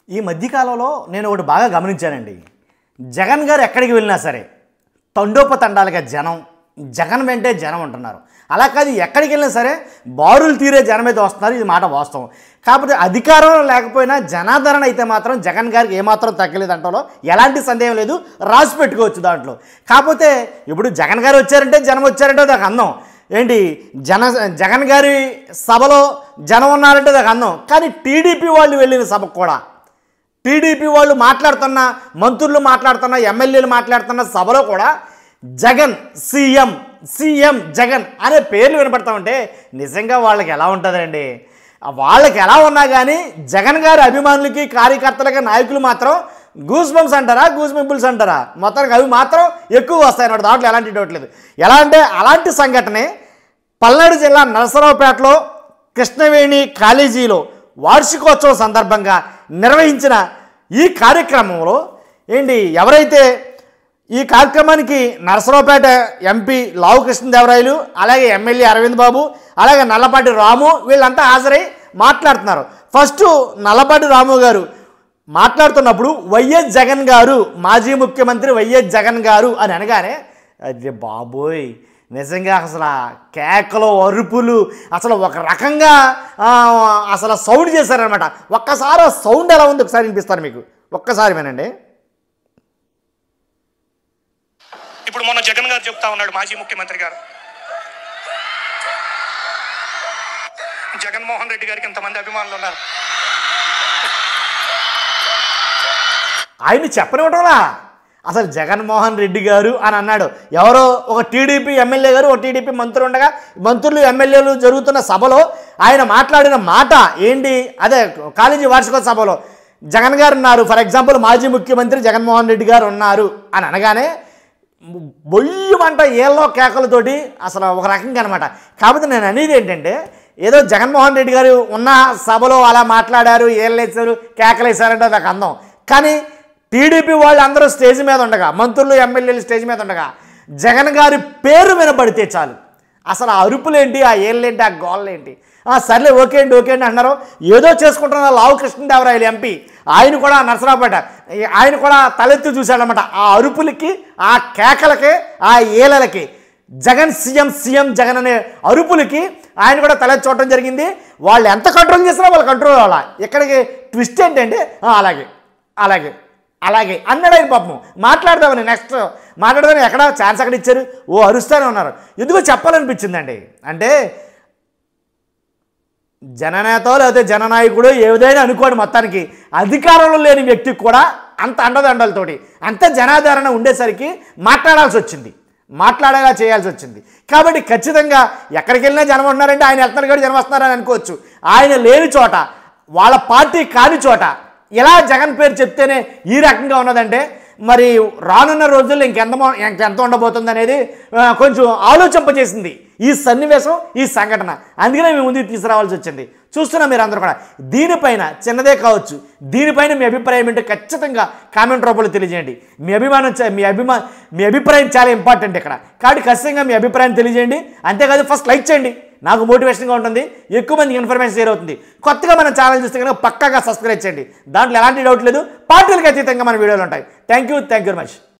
ఈ మధ్యకాలంలో నేను ఒకటి బాగా గమనించానండి. జగన్ గారు ఎక్కడికి వెళ్ళినా సరే తండోపతండాలుగా జగన్ వెంటే జనం ఉంటున్నారు. అలా కాదు, ఎక్కడికి వెళ్ళినా సరే బారులు తీరే జనం అయితే వస్తున్నారు. ఇది మాట వాస్తవం. కాకపోతే అధికారంలో లేకపోయినా జనాదరణ అయితే మాత్రం జగన్ గారికి ఏమాత్రం తగ్గలేదంటలో ఎలాంటి సందేహం లేదు. రాసి పెట్టుకోవచ్చు దాంట్లో. కాకపోతే ఇప్పుడు జగన్ గారు వచ్చారంటే జనం వచ్చారంటే నాకు అందం ఏంటి, జగన్ గారి సభలో జనం ఉన్నారంటే నాకు అందం. కానీ టీడీపీ వాళ్ళు వెళ్ళిన సభకు కూడా, టీడీపీ వాళ్ళు మాట్లాడుతున్న, మంత్రులు మాట్లాడుతున్న, ఎమ్మెల్యేలు మాట్లాడుతున్న సభలో కూడా జగన్ సీఎం జగన్ అనే పేర్లు వినపడతా ఉంటే నిజంగా వాళ్ళకి ఎలా ఉంటుందండి? వాళ్ళకి ఎలా ఉన్నా కానీ జగన్ గారి అభిమానులకి, కార్యకర్తలకి, నాయకులు మాత్రం గూస్ బంప్స్ అంటారా, గూస్ పింపుల్స్ అంటారా, మొత్తానికి అవి మాత్రం ఎక్కువ వస్తాయి అన్నమాట. దాంట్లో ఎలాంటి డౌట్ లేదు. ఎలా అంటే అలాంటి సంఘటనే పల్నాడు జిల్లా నరసరావుపేటలో కృష్ణవేణి కాలేజీలో వార్షికోత్సవం సందర్భంగా నిర్వహించిన ఈ కార్యక్రమంలో ఎవరైతే ఈ కార్యక్రమానికి నరసరావుపేట ఎంపీ లావు కృష్ణదేవరాయలు, అలాగే ఎమ్మెల్యే అరవింద్ బాబు, అలాగే నల్లపాటి రాము వీళ్ళంతా హాజరై మాట్లాడుతున్నారు. ఫస్ట్ నల్లపాటి రాము గారు మాట్లాడుతున్నప్పుడు వైఎస్ జగన్ గారు, మాజీ ముఖ్యమంత్రి వైఎస్ జగన్ గారు అని అనగానే అదే బాబోయ్, నిజంగా అసలు కేకలు, అరుపులు, అసలు ఒక రకంగా అసలు సౌండ్ చేశారనమాట. ఒక్కసారి ఆ సౌండ్ ఎలా ఉంది ఒకసారి వినిపిస్తాను మీకు, ఒక్కసారి వినండి. ఇప్పుడు మొన్న జగన్ గారు చెప్తా ఉన్నాడు, మాజీ ముఖ్యమంత్రి గారు, జగన్మోహన్ రెడ్డి గారికి ఇంతమంది అభిమానులు ఉన్నారు. ఆయన చెప్పనివ్వటంలా అసలు జగన్మోహన్ రెడ్డి గారు అని అన్నాడు. ఎవరో ఒక టీడీపీ ఎమ్మెల్యే గారు, ఒక టీడీపీ మంత్రులు ఉండగా, మంత్రులు ఎమ్మెల్యేలు జరుగుతున్న సభలో ఆయన మాట్లాడిన మాట ఏంటి? అదే కాలేజీ వార్షికోత్సవ సభలో జగన్ గారు ఉన్నారు, ఫర్ ఎగ్జాంపుల్ మాజీ ముఖ్యమంత్రి జగన్మోహన్ రెడ్డి గారు ఉన్నారు అని అనగానే బొయ్యమంట ఏళ్ళో కేకలతోటి అసలు ఒక రకంగా అనమాట. కాకపోతే నేను అనేది ఏంటంటే, ఏదో జగన్మోహన్ రెడ్డి గారు ఉన్న సభలో అలా మాట్లాడారు, ఏళ్ళేసారు, కేకలేసారంటే నాకు అందం. కానీ టీడీపీ వాళ్ళు అందరూ స్టేజ్ మీద ఉండగా, మంత్రులు ఎమ్మెల్యేలు స్టేజ్ మీద ఉండగా జగన్ గారి పేరు వినబడితే చాలు అసలు ఆ అరుపులేంటి, ఆ ఏళ్ళేంటి, ఆ గోళ్ళేంటి, సర్లే ఓకే అండి అన్నారు. ఏదో చేసుకుంటున్న లావు కృష్ణదేవరాయలు ఎంపీ, ఆయన కూడా నరసరావుపేట, ఆయన కూడా తలెత్తి చూశాడనమాట. ఆ అరుపులకి, ఆ కేకలకి, ఆ ఏలలకి, జగన్ సీఎం జగన్ అనే అరుపులకి ఆయన కూడా తలెత్తి చూడటం జరిగింది. వాళ్ళు ఎంత కంట్రోల్ చేసినా వాళ్ళు కంట్రోల్ అవ్వాలి. ఇక్కడికి ట్విస్ట్ ఏంటంటే అలాగే అన్నాడు ఆయన. పాపం మాట్లాడదామని, నెక్స్ట్ మాట్లాడదామని ఎక్కడ ఛాన్స్ అక్కడ ఇచ్చారు, అరుస్తూనే ఉన్నారు. ఎందుకో చెప్పాలనిపించిందండి. అంటే జననేత లేకపోతే జననాయకుడు ఏదైనా అనుకోండి, మొత్తానికి అధికారంలో లేని వ్యక్తికి కూడా అంత అండదండలతోటి అంత జనాదరణ ఉండేసరికి మాట్లాడాల్సి వచ్చింది, మాట్లాడేలా చేయాల్సి వచ్చింది. కాబట్టి ఖచ్చితంగా ఎక్కడికి వెళ్ళినా జనం ఉన్నారంటే ఆయన వెళ్తున్నారు కాబట్టి జనం వస్తున్నారని అనుకోవచ్చు. ఆయన లేని చోట, వాళ్ళ పార్టీ కాని చోట ఎలా జగన్ పేరు చెప్తేనే ఈ రకంగా ఉన్నదంటే మరి రానున్న రోజుల్లో ఇంకెంత ఉండబోతుంది అనేది కొంచెం ఆలోచింపజేసింది ఈ సన్నివేశం, ఈ సంఘటన. అందుకనే మేము ముందుకు తీసుకురావాల్సి వచ్చింది. చూస్తున్నా మీరు అందరూ కూడా. దీనిపైన చిన్నదే కావచ్చు, దీనిపైన మీ అభిప్రాయం ఏంటో ఖచ్చితంగా కామెంట్ రూపంలో తెలియజేయండి. మీ అభిప్రాయం చాలా ఇంపార్టెంట్ ఇక్కడ. కాబట్టి ఖచ్చితంగా మీ అభిప్రాయం తెలియజేయండి. అంతేకాదు ఫస్ట్ లైక్ చేయండి, నాకు మోటివేషన్గా ఉంటుంది, ఎక్కువ మందికి ఇన్ఫర్మేషన్ షేర్ అవుతుంది. కొత్తగా మన ఛానల్ చూస్తే కనుక పక్కాగా సబ్స్క్రైబ్ చేయండి. దాంట్లో ఎలాంటి డౌట్ లేదు. పార్టీలకు అతీతంగా మన వీడియోలు ఉంటాయి. Thank you very much.